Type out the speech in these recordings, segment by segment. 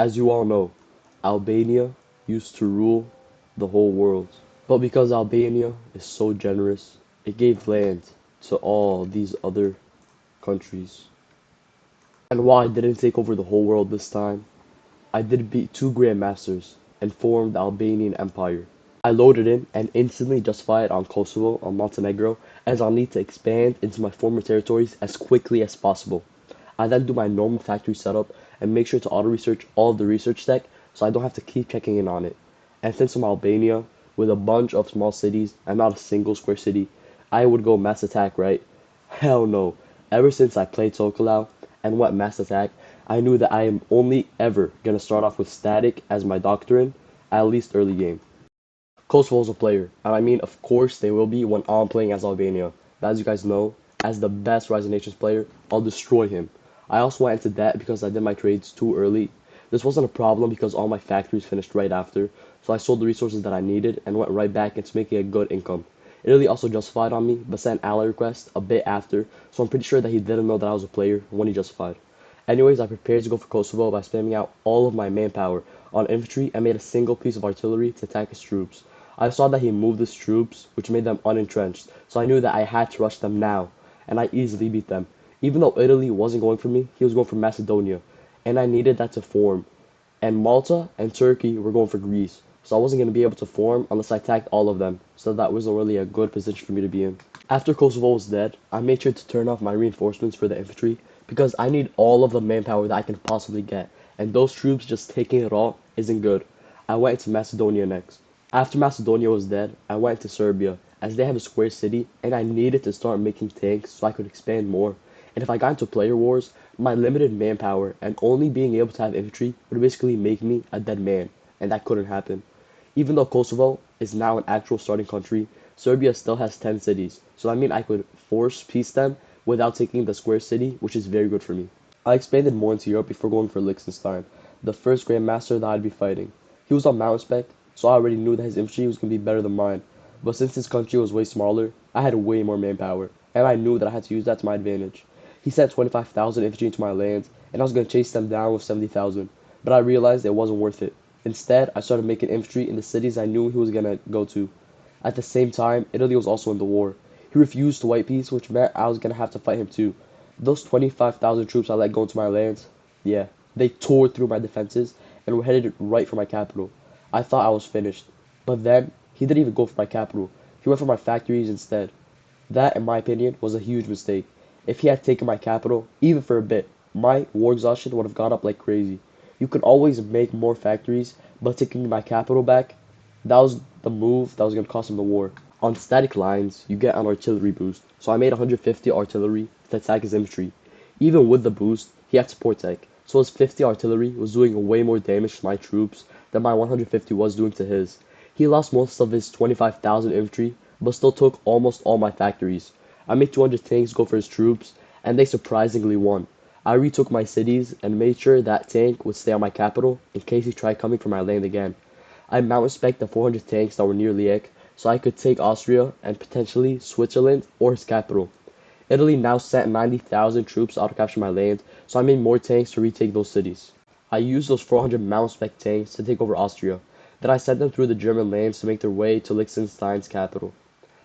As you all know, Albania used to rule the whole world. But because Albania is so generous, it gave land to all these other countries. And while I didn't take over the whole world this time, I did beat two grandmasters and formed the Albanian Empire. I loaded in and instantly justified on Kosovo, on Montenegro, as I'll need to expand into my former territories as quickly as possible. I then do my normal factory setup and make sure to auto-research all of the research tech so I don't have to keep checking in on it. And since I'm Albania, with a bunch of small cities and not a single square city, I would go mass attack, right? Hell no. Ever since I played Tokelau and went mass attack, I knew that I am only ever going to start off with static as my doctrine, at least early game. Kosovo's a player, and I mean of course they will be when I'm playing as Albania. But as you guys know, as the best Rise of Nations player, I'll destroy him. I also went into debt because I did my trades too early. This wasn't a problem because all my factories finished right after, so I sold the resources that I needed and went right back into making a good income. Italy also justified on me, but sent ally request a bit after, so I'm pretty sure that he didn't know that I was a player when he justified. Anyways, I prepared to go for Kosovo by spamming out all of my manpower on infantry and made a single piece of artillery to attack his troops. I saw that he moved his troops, which made them unentrenched, so I knew that I had to rush them now, and I easily beat them. Even though Italy wasn't going for me, he was going for Macedonia, and I needed that to form. And Malta and Turkey were going for Greece, so I wasn't going to be able to form unless I attacked all of them, so that wasn't really a good position for me to be in. After Kosovo was dead, I made sure to turn off my reinforcements for the infantry, because I need all of the manpower that I can possibly get, and those troops just taking it all isn't good. I went into Macedonia next. After Macedonia was dead, I went to Serbia, as they have a square city, and I needed to start making tanks so I could expand more. And if I got into player wars, my limited manpower and only being able to have infantry would basically make me a dead man, and that couldn't happen. Even though Kosovo is now an actual starting country, Serbia still has 10 cities, so I mean I could force peace them without taking the square city, which is very good for me. I expanded more into Europe before going for Liechtenstein, the first Grandmaster that I'd be fighting. He was on mountain spec, so I already knew that his infantry was going to be better than mine. But since his country was way smaller, I had way more manpower, and I knew that I had to use that to my advantage. He sent 25,000 infantry into my lands, and I was going to chase them down with 70,000, but I realized it wasn't worth it. Instead, I started making infantry in the cities I knew he was going to go to. At the same time, Italy was also in the war. He refused to white peace, which meant I was going to have to fight him too. Those 25,000 troops I let go into my lands, yeah, they tore through my defenses and were headed right for my capital. I thought I was finished. But then, he didn't even go for my capital. He went for my factories instead. That, in my opinion, was a huge mistake. If he had taken my capital, even for a bit, my war exhaustion would have gone up like crazy. You could always make more factories, but taking my capital back, that was the move that was going to cost him the war. On static lines, you get an artillery boost, so I made 150 artillery to attack his infantry. Even with the boost, he had support tech, so his 50 artillery was doing way more damage to my troops than my 150 was doing to his. He lost most of his 25,000 infantry, but still took almost all my factories. I made 200 tanks go for his troops, and they surprisingly won. I retook my cities and made sure that tank would stay on my capital in case he tried coming for my land again. I mountain spec the 400 tanks that were near Liège, so I could take Austria and potentially Switzerland or his capital. Italy now sent 90,000 troops out to capture my land, so I made more tanks to retake those cities. I used those 400 mountain spec tanks to take over Austria. Then I sent them through the German lands to make their way to Liechtenstein's capital.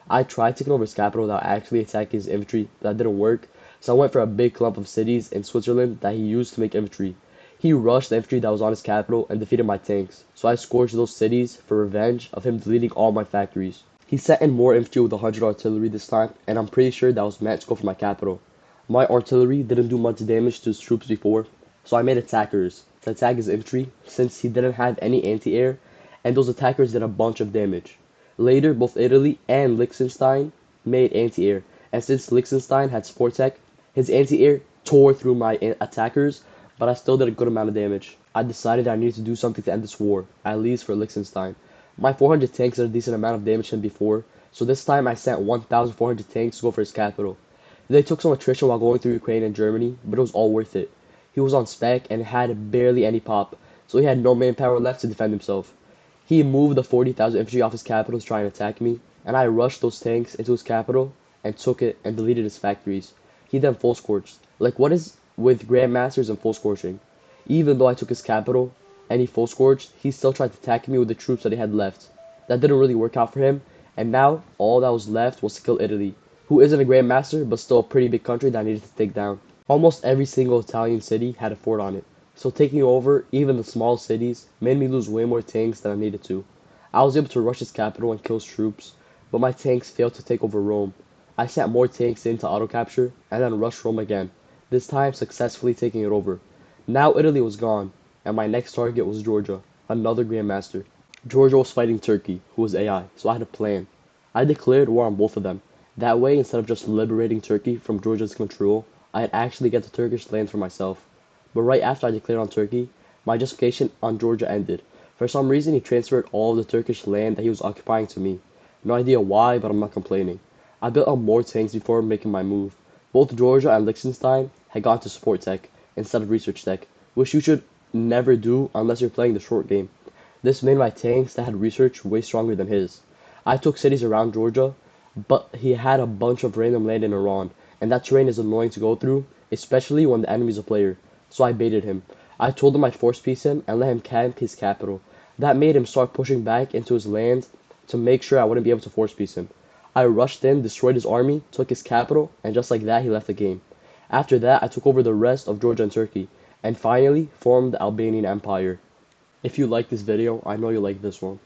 I tried taking over his capital without actually attacking his infantry, but that didn't work, so I went for a big clump of cities in Switzerland that he used to make infantry. He rushed the infantry that was on his capital and defeated my tanks, so I scorched those cities for revenge of him deleting all my factories. He sent in more infantry with 100 artillery this time, and I'm pretty sure that was meant to go for my capital. My artillery didn't do much damage to his troops before, so I made attackers to attack his infantry since he didn't have any anti-air, and those attackers did a bunch of damage. Later, both Italy and Liechtenstein made anti-air, and since Liechtenstein had support tech, his anti-air tore through my attackers, but I still did a good amount of damage. I decided I needed to do something to end this war, at least for Liechtenstein. My 400 tanks did a decent amount of damage to him before, so this time I sent 1,400 tanks to go for his capital. They took some attrition while going through Ukraine and Germany, but it was all worth it. He was on spec and had barely any pop, so he had no manpower left to defend himself. He moved the 40,000 infantry off his capital to try and attack me, and I rushed those tanks into his capital and took it and deleted his factories. He then full scorched. Like, what is with grandmasters and full scorching? Even though I took his capital, and he full scorched, he still tried to attack me with the troops that he had left. That didn't really work out for him, and now all that was left was to kill Italy, who isn't a grandmaster but still a pretty big country that I needed to take down. Almost every single Italian city had a fort on it, so taking over even the small cities made me lose way more tanks than I needed to. I was able to rush his capital and kill his troops, but my tanks failed to take over Rome. I sent more tanks in to auto capture and then rushed Rome again, this time successfully taking it over. Now Italy was gone, and my next target was Georgia, another grandmaster. Georgia was fighting Turkey, who was AI, so I had a plan. I declared war on both of them. That way, instead of just liberating Turkey from Georgia's control, I'd actually get the Turkish land for myself. But right after I declared on Turkey, my justification on Georgia ended. For some reason, he transferred all of the Turkish land that he was occupying to me. No idea why, but I'm not complaining. I built up more tanks before making my move. Both Georgia and Liechtenstein had gone to support tech instead of research tech, which you should never do unless you're playing the short game. This made my tanks that had research way stronger than his. I took cities around Georgia, but he had a bunch of random land in Iran, and that terrain is annoying to go through, especially when the enemy's a player. So I baited him. I told him I'd force peace him and let him camp his capital. That made him start pushing back into his land to make sure I wouldn't be able to force peace him. I rushed in, destroyed his army, took his capital, and just like that he left the game. After that, I took over the rest of Georgia and Turkey, and finally formed the Albanian Empire. If you like this video, I know you like this one.